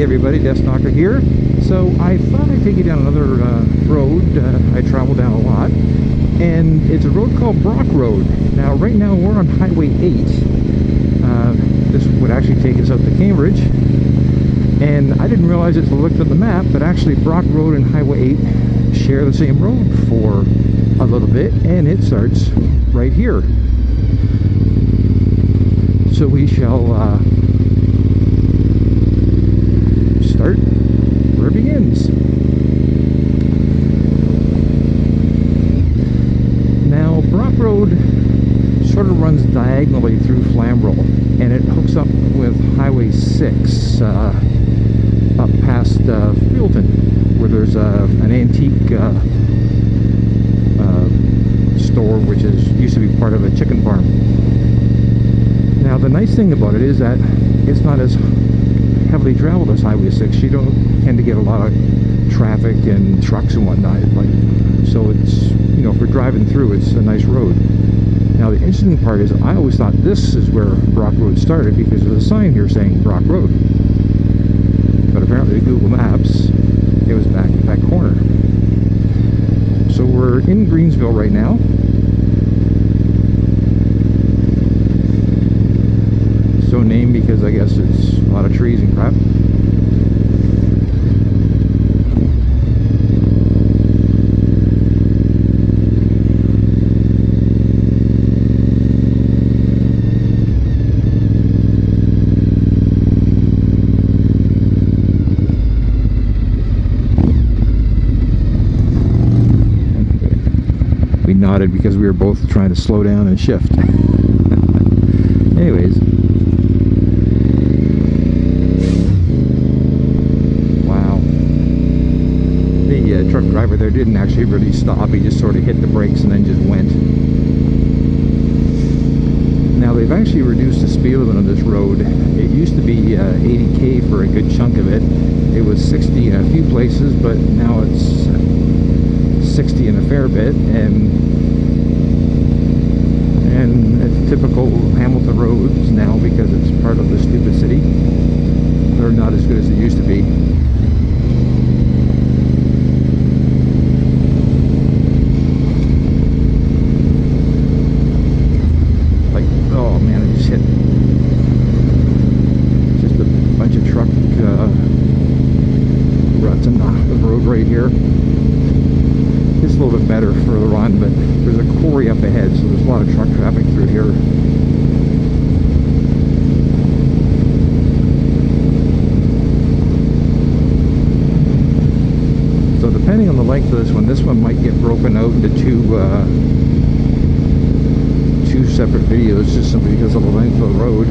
everybody, DeathsStalker here. So I thought I'd take you down another road I travel down a lot, and it's a road called Brock Road. Now right now we're on Highway 8. This would actually take us out to Cambridge, and I didn't realize it until I looked at the map, but actually Brock Road and Highway 8 share the same road for a little bit, and it starts right here. So we shall start where it begins. Now Brock Road sort of runs diagonally through Flamborough, and it hooks up with Highway 6 up past Freelton, where there's an antique store which used to be part of a chicken farm. Now the nice thing about it is that it's not as heavily traveled as Highway 6. You don't tend to get a lot of traffic and trucks and whatnot. So it's, you know, if we're driving through, it's a nice road. Now the interesting part is I always thought this is where Brock Road started because there's a sign here saying Brock Road. But apparently Google Maps, it was back at that corner. So we're in Greensville right now. So named because I guess it's a lot of trees and crap. We nodded because we were both trying to slow down and shift. Anyways. Truck driver there didn't actually really stop. He just sort of hit the brakes and then just went. Now they've actually reduced the speed limit on this road. It used to be 80k for a good chunk of it. It was 60 in a few places, but now it's 60 in a fair bit, and it's typical Hamilton roads now because it's part of the stupid city. They're not as good as they used to be. Right here. It's a little bit better further on, but there's a quarry up ahead, so there's a lot of truck traffic through here. So depending on the length of this one might get broken out into two separate videos, just simply because of the length of the road.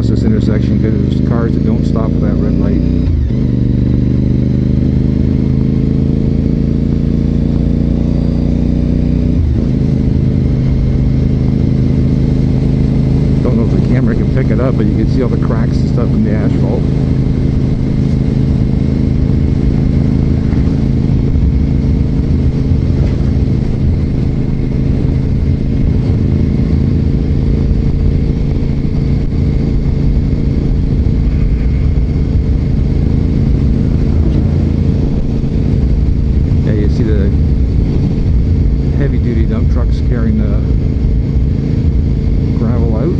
This intersection because there's cars that don't stop at that red light. Don't know if the camera can pick it up, but you can see all the cracks and stuff in the asphalt. Heavy-duty dump trucks carrying the gravel out.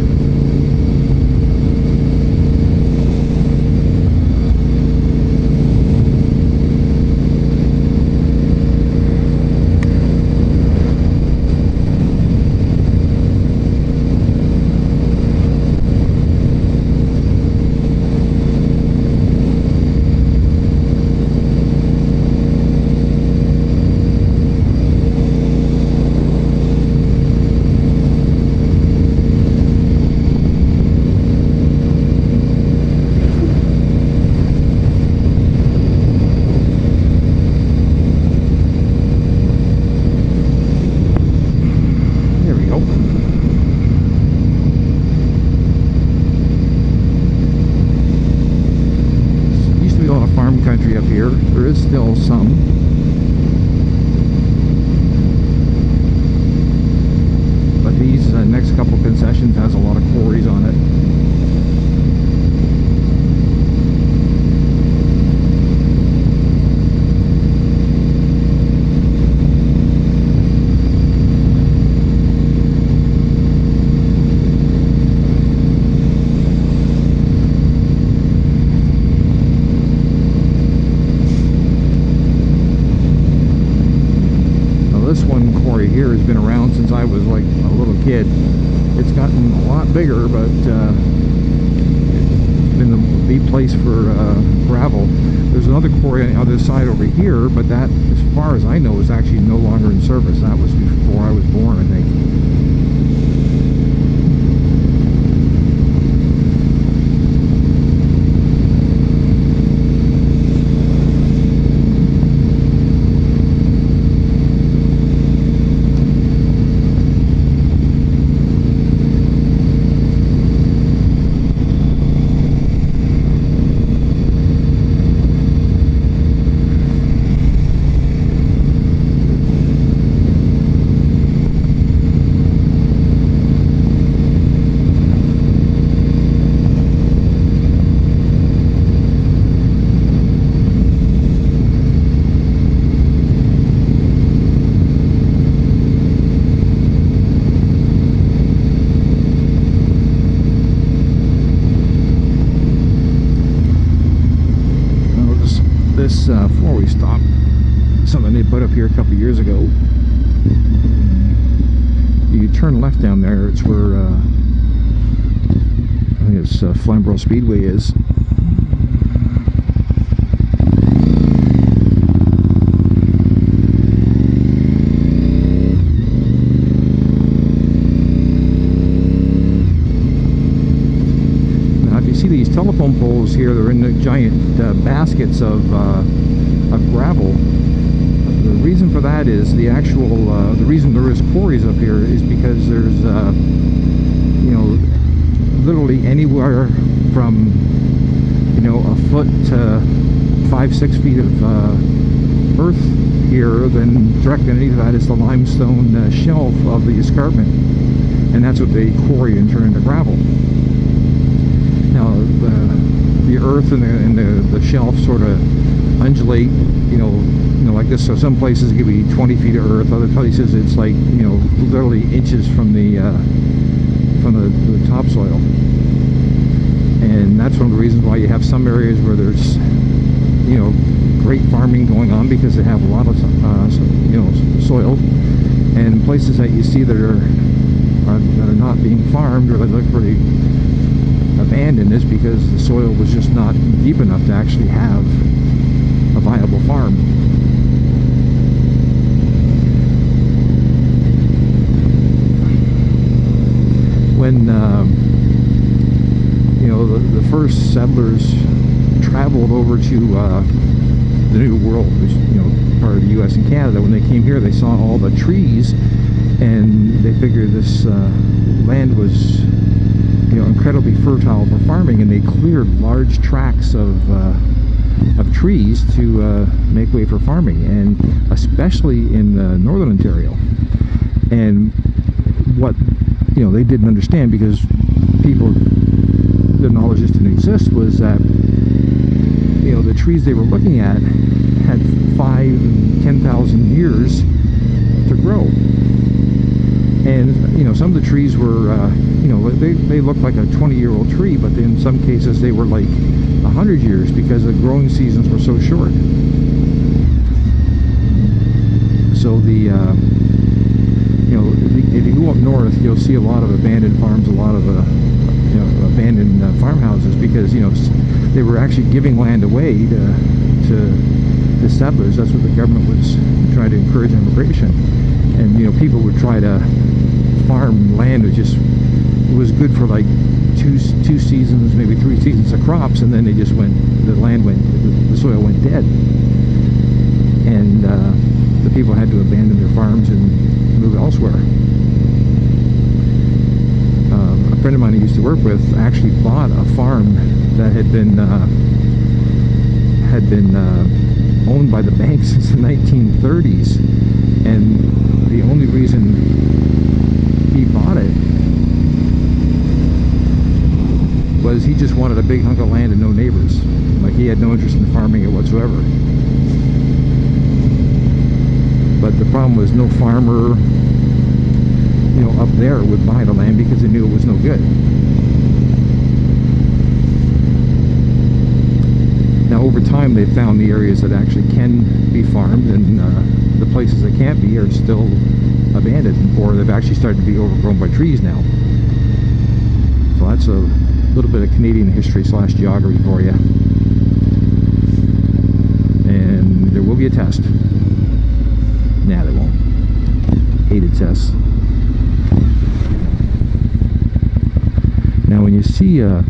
up here. There is still some. But these next couple concessions has a lot of quarries on it. Here has been around since I was like a little kid. It's gotten a lot bigger, but it's been the place for gravel. There's another quarry on the other side over here, but that, as far as I know, is actually no longer in service. That was before I was born, I think. Before we stop, something they put up here a couple years ago. You turn left down there, it's where I think it's Flamborough Speedway is. Now if you see these telephone poles here, they're in the giant baskets of gravel. The reason for that is the actual the reason there is quarries up here is because there's you know, literally anywhere from, you know, a foot to 5-6 feet of earth here. Then directly underneath that is the limestone shelf of the escarpment, and that's what they quarry and turn into gravel. Now the earth and the shelf sort of undulate, you know, like this. So some places it could be 20 feet of earth, other places it's like, you know, literally inches from the topsoil. And that's one of the reasons why you have some areas where there's, you know, great farming going on because they have a lot of you know, soil, and places that you see that are not being farmed or that look pretty abandoned is because the soil was just not deep enough to actually have a viable farm. When you know, the first settlers traveled over to the New World, which, you know, part of the U.S. and Canada, when they came here, they saw all the trees, and they figured this land was, you know, incredibly fertile for farming, and they cleared large tracts of trees to make way for farming, and especially in northern Ontario. And what, you know, they didn't understand, because people, the knowledge just didn't exist, was that, you know, the trees they were looking at had 5,000 and 10,000 years to grow. And, you know, some of the trees were, you know, they looked like a 20-year-old tree, but in some cases they were like 100 years because the growing seasons were so short. So the, you know, if you go up north, you'll see a lot of abandoned farms, a lot of, you know, abandoned farmhouses, because, you know, they were actually giving land away to the settlers. That's what the government was trying to encourage immigration. And, you know, people would try to farm land that just was good for like two seasons, maybe 3 seasons of crops, and then they just went, the soil went dead, and the people had to abandon their farms and move elsewhere. A friend of mine I used to work with actually bought a farm that had been had been owned by the bank since the 1930s, and the only reason he bought it was he just wanted a big hunk of land and no neighbors. Like, he had no interest in farming it whatsoever. But the problem was no farmer, you know, up there would buy the land because they knew it was no good. Now, over time, they found the areas that actually can be farmed, and the places that can't be are still abandoned, or they've actually started to be overgrown by trees now. So that's a little bit of Canadian history / geography for you. And there will be a test. Nah, they won't. Hated tests. Now, when you see a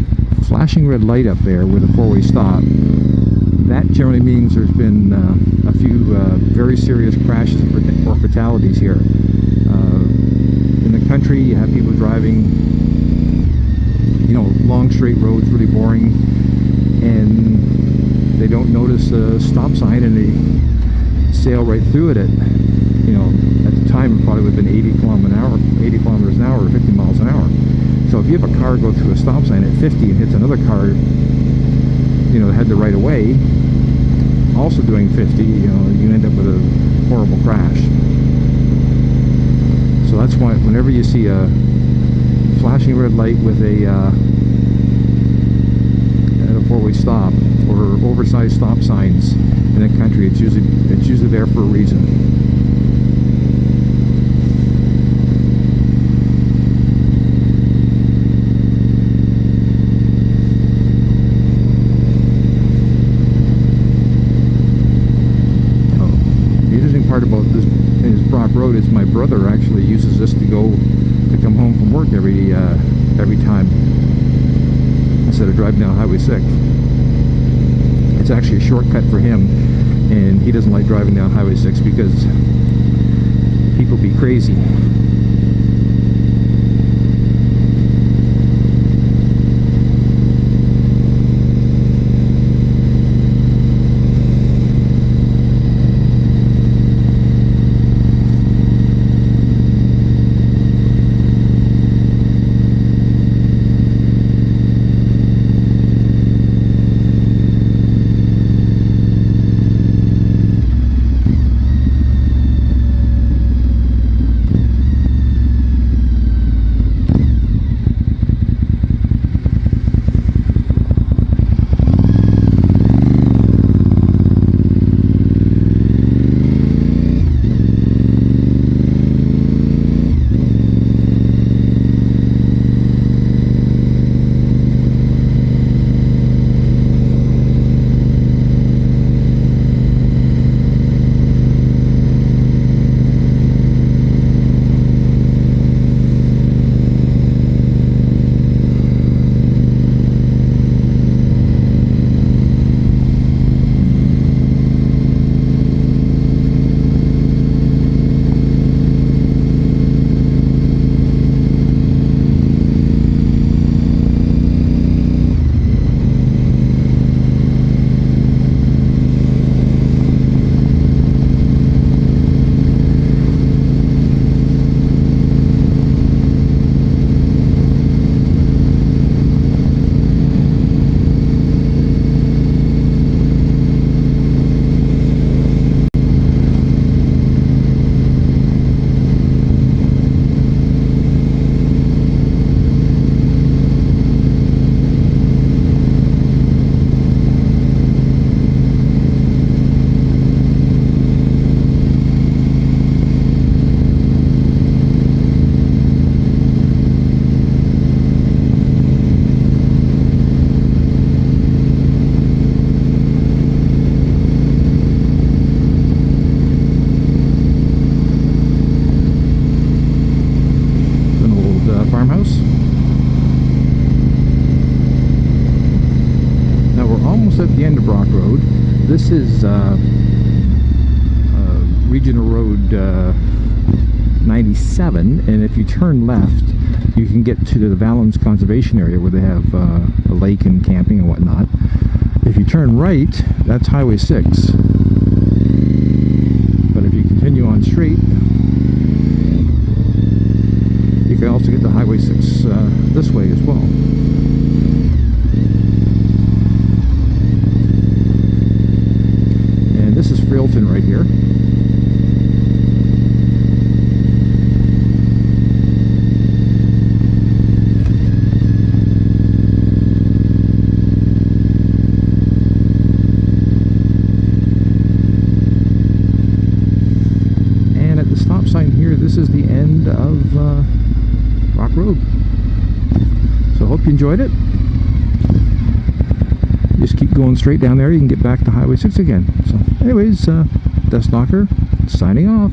flashing red light up there with a four-way stop, that generally means there's been a few very serious crashes or fatalities here. In the country, you have people driving, you know, long straight roads, really boring, and they don't notice a stop sign and they sail right through it at, you know, at the time it probably would have been 80 kilometers an hour or 50 miles an hour. So if you have a car go through a stop sign at 50 and hits another car, you know, that had the right of way, also doing 50, you know, you end up with a horrible crash. So that's why whenever you see a flashing red light with a four-way stop or oversized stop signs in the country, it's usually there for a reason. Part about this is Brock Road is my brother actually uses this to come home from work every time, instead of driving down Highway 6. It's actually a shortcut for him, and he doesn't like driving down Highway 6 because people be crazy. This is Regional Road 97, and if you turn left, you can get to the Valens Conservation Area where they have a lake and camping and whatnot. If you you turn right, that's Highway 6. But if you continue on straight, you can also get to Highway 6 this way as well. And this is Frailton right here. This is the end of Rock Road. So I hope you enjoyed it. Just keep going straight down there, you can get back to Highway 6 again. So anyways, DeathsStalker signing off.